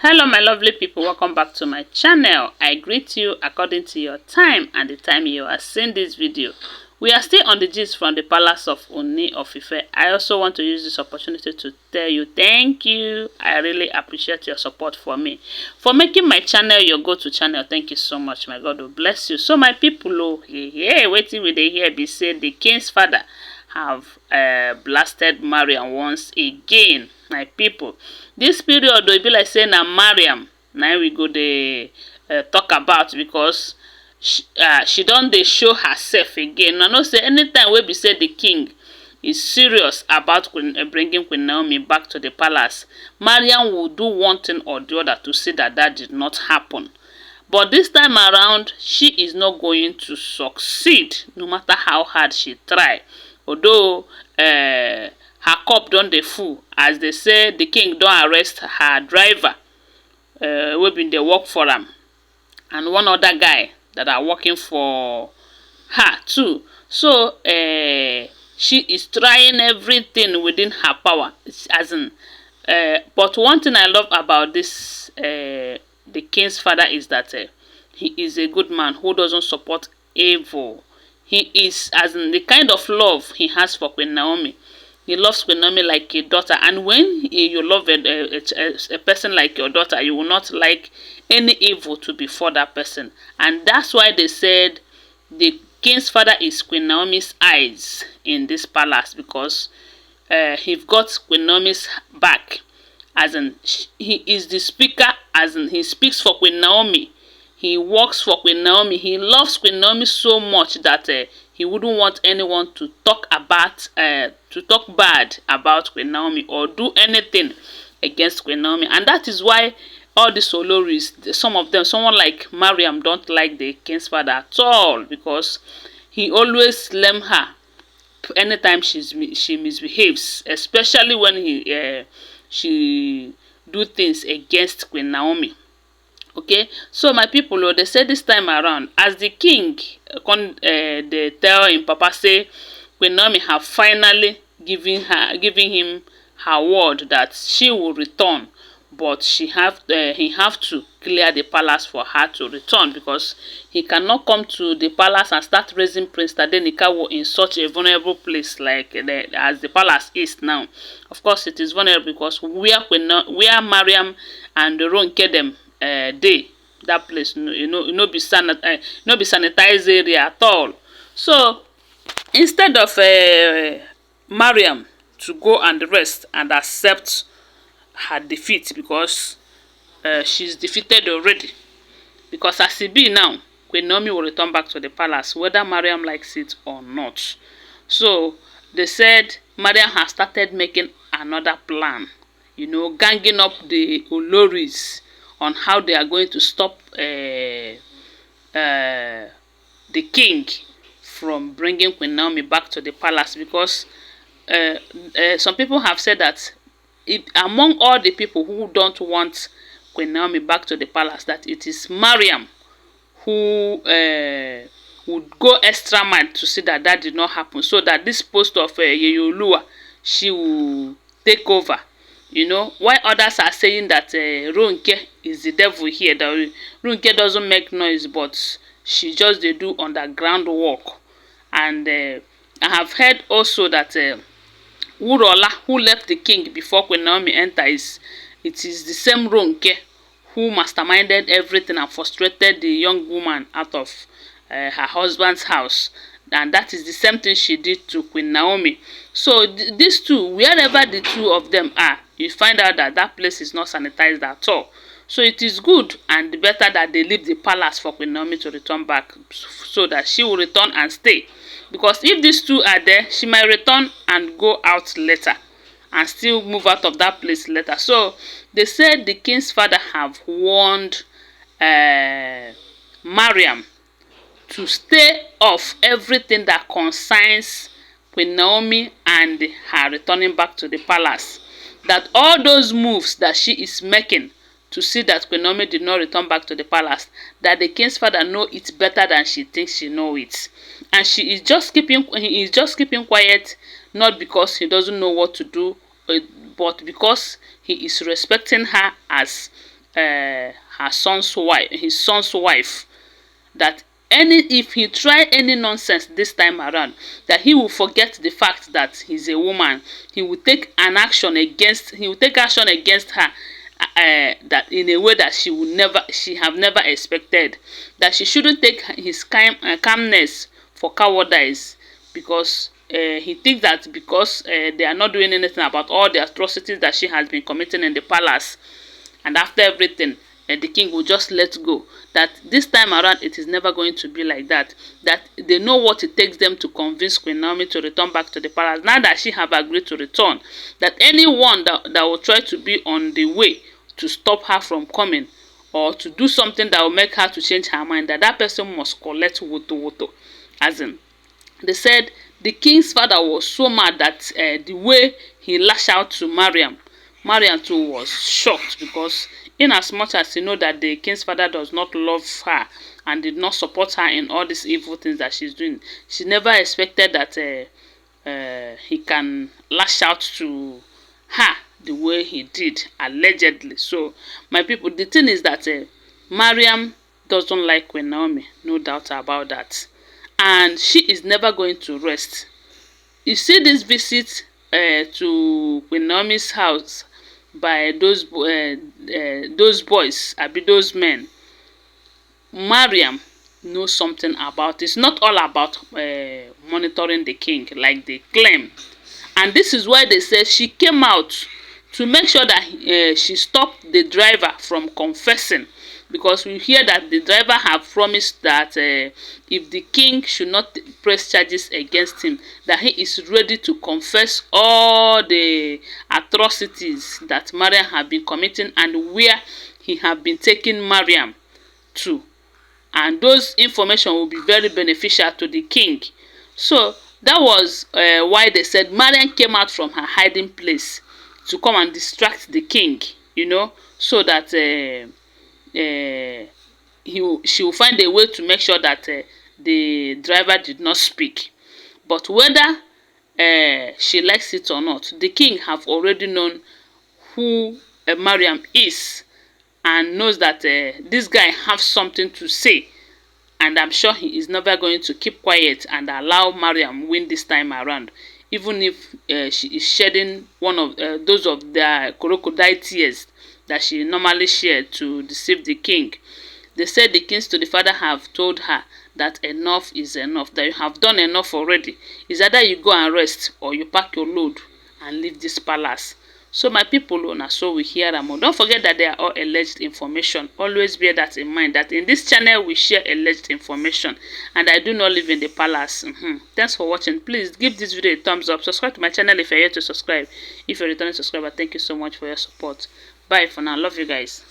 Hello my lovely people, welcome back to my channel. I greet you according to your time and the time you are seeing this video. We are still on the gist from the palace of Ooni of Ife. I also want to use this opportunity to tell you thank you. I really appreciate your support for me, for making my channel your go-to channel. Thank you so much. My God will bless you. So my people, waiting with the here be said the king's father have blasted Mariam once again. My people, this period will be like saying na Mariam now we go dey talk about, because she don dey show herself again. I know say anytime wey be say the king is serious about bringing Queen Naomi back to the palace, Mariam will do one thing or the other to see that that did not happen. But this time around, she is not going to succeed, no matter how hard she try. Although her cup don dey full, as they say the king don arrest her driver wey bin dey work for am, and one other guy that are working for her too. So she is trying everything within her power, as in but one thing I love about this the king's father is that he is a good man who doesn't support evil. He is, as in the kind of love he has for Queen Naomi. He loves Queen Naomi like a daughter, and when you love a person like your daughter, you will not like any evil to befall that person. And that's why they said the king's father is Queen Naomi's eyes in this palace, because he got Queen Naomi's back, as in he is the speaker, as in he speaks for Queen Naomi. He works for Queen Naomi. He loves Queen Naomi so much that he wouldn't want anyone to talk bad about Queen Naomi or do anything against Queen Naomi. And that is why all these Olories, some of them, someone like Mariam, don't like the king's father at all, because he always blame her anytime she misbehaves, especially when she do things against Queen Naomi. Okay, so my people, they say this time around, as the king they tell him papa say Queen Naomi have finally given him her word that she will return, but he have to clear the palace for her to return, because he cannot come to the palace and start raising Prince Tadenikawo in such a vulnerable place like as the palace is now. Of course it is vulnerable, because where Mariam and Ronke them day, that place no be sanitized area at all. So instead of Mariam to go and rest and accept her defeat, because she's defeated already, because as it be now, Queen Naomi will return back to the palace whether Mariam likes it or not. So they said Mariam has started making another plan, ganging up the Olories on how they are going to stop the king from bringing Queen Naomi back to the palace, because some people have said that among all the people who don't want Queen Naomi back to the palace, that it is Mariam who would go extra mile to see that that did not happen, so that this post of Yeyoluwa, she will take over. Why others are saying that Ronke is the devil here, that Ronke doesn't make noise, but she just they do underground work. And I have heard also that Wurola, who left the king before Queen Naomi enters, it is the same Ronke who masterminded everything and frustrated the young woman out of her husband's house. And that is the same thing she did to Queen Naomi. So these two, wherever the two of them are, you find out that that place is not sanitized at all. So it is good and better that they leave the palace for Queen Naomi to return back, so that she will return and stay. Because if these two are there, she might return and go out later and still move out of that place later. So they said the king's father have warned Mariam to stay off everything that concerns Queen Naomi and her returning back to the palace. That all those moves that she is making to see that Queen Naomi did not return back to the palace, that the king's father know it better than she thinks she know it. And he is just keeping quiet, not because he doesn't know what to do, but because he is respecting her as his son's wife, that if he try any nonsense this time around, that he will forget the fact that he's a woman. He will take action against her, that in a way that she have never expected. That she shouldn't take his calmness for cowardice, because he thinks that because they are not doing anything about all the atrocities that she has been committing in the palace, and after everything, the king will just let go. That this time around it is never going to be like that. That they know what it takes them to convince Queen Naomi to return back to the palace. Now that she have agreed to return, that anyone that will try to be on the way to stop her from coming, or to do something that will make her to change her mind, that person must collect woto. As in, they said the king's father was so mad that the way he lashed out to Mariam too was shocked, because in as much as he know that the king's father does not love her and did not support her in all these evil things that she's doing, she never expected that he can lash out to her the way he did, allegedly. So my people, the thing is that Mariam doesn't like Queen Naomi, no doubt about that, and she is never going to rest. You see this visit to Queen Naomi's house by those boys, those men. Mariam knows something about it. It's not all about monitoring the king like they claim. And this is why they say she came out to make sure that she stopped the driver from confessing, because we hear that the driver have promised that if the king should not press charges against him, that he is ready to confess all the atrocities that Mariam have been committing and where he have been taking Mariam to. And those information will be very beneficial to the king. So that was why they said Mariam came out from her hiding place to come and distract the king, so that she will find a way to make sure that the driver did not speak. But whether she likes it or not, the king have already known who Mariam is, and knows that this guy has something to say, and I'm sure he is never going to keep quiet and allow Mariam win this time around, even if she is shedding one of those of the crocodile tears that she normally shared to deceive the king. They said the kings to the father have told her that enough is enough, that you have done enough already. It's either you go and rest or you pack your load and leave this palace. So my people, so we hear them. Don't forget that they are all alleged information. Always bear that in mind, that in this channel we share alleged information, and I do not live in the palace. Thanks for watching. Please give this video a thumbs up. Subscribe to my channel if you're here to subscribe. If you're a returning subscriber, thank you so much for your support. Bye for now. Love you guys.